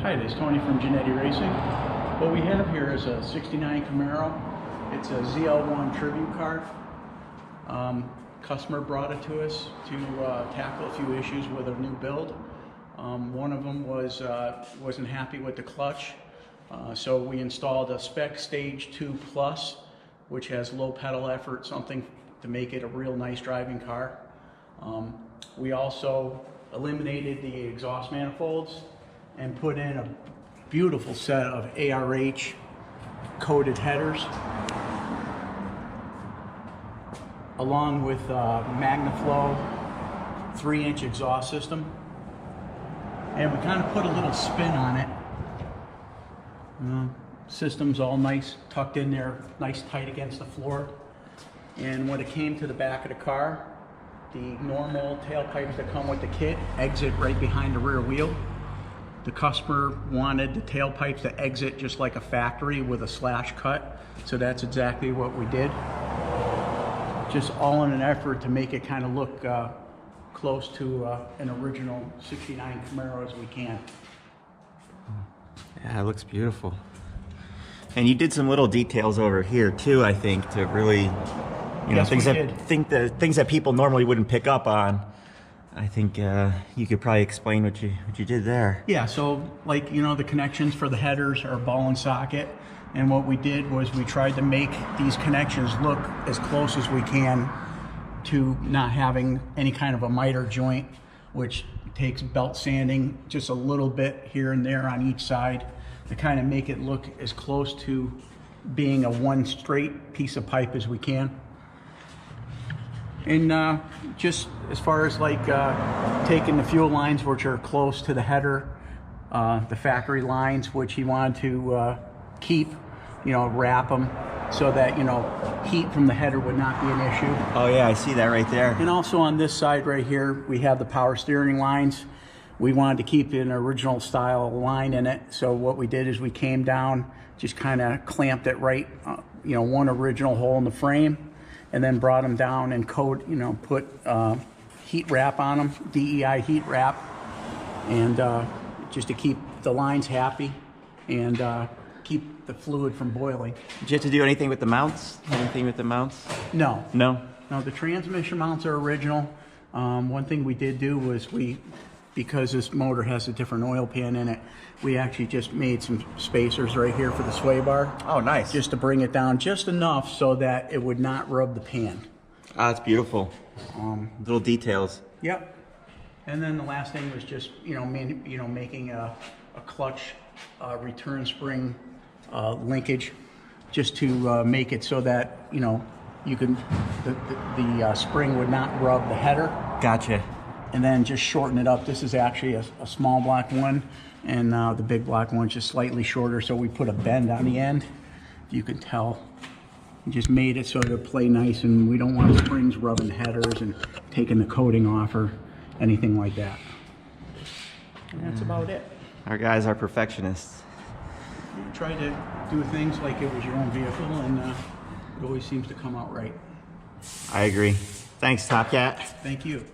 Hi, this is Tony from Jannetty Racing. What we have here is a 69 Camaro. It's a ZL1 tribute car. Customer brought it to us to tackle a few issues with a new build. One of them was wasn't happy with the clutch, so we installed a spec Stage 2 Plus, which has low pedal effort, something to make it a real nice driving car. We also eliminated the exhaust manifolds and put in a beautiful set of ARH coated headers, along with MagnaFlow 3-inch exhaust system. And we kind of put a little spin on it. System's all nice, tucked in there, nice tight against the floor. And when it came to the back of the car, the normal tailpipes that come with the kit exit right behind the rear wheel. The customer wanted the tailpipes to exit just like a factory with a slash cut, so that's exactly what we did. Just all in an effort to make it kind of look close to an original 69 Camaro as we can. Yeah, it looks beautiful. And you did some little details over here too, I think, to really, you know, things that people normally wouldn't pick up on. I think you could probably explain what you did there. Yeah, so like, you know, the connections for the headers are ball and socket, and what we did was we tried to make these connections look as close as we can to not having any kind of a miter joint, which takes belt sanding just a little bit here and there on each side to kind of make it look as close to being a one straight piece of pipe as we can. And just as far as like taking the fuel lines, which are close to the header, the factory lines, which he wanted to keep, you know, wrap them so that, you know, heat from the header would not be an issue. Oh yeah, I see that right there. And also on this side right here, we have the power steering lines. We wanted to keep an original style line in it. So what we did is we came down, just kind of clamped it right, you know, one original hole in the frame, and then brought them down and put heat wrap on them, DEI heat wrap, and just to keep the lines happy and keep the fluid from boiling. Did you have to do anything with the mounts? Anything with the mounts? No. No? No, the transmission mounts are original. One thing we did do was because this motor has a different oil pan in it, we actually just made some spacers right here for the sway bar. Oh, nice. Just to bring it down just enough so that it would not rub the pan. Ah, that's beautiful. Little details. Yep. And then the last thing was just, making a clutch return spring linkage, just to make it so that, you can, the spring would not rub the header. Gotcha. And then just shorten it up. This is actually a small block one, and the big block one's just slightly shorter, so we put a bend on the end. You can tell. We just made it so to play nice, and we don't want springs rubbing headers and taking the coating off or anything like that. And that's about it. Our guys are perfectionists. You try to do things like it was your own vehicle, and it always seems to come out right. I agree. Thanks, Top Cat. Thank you.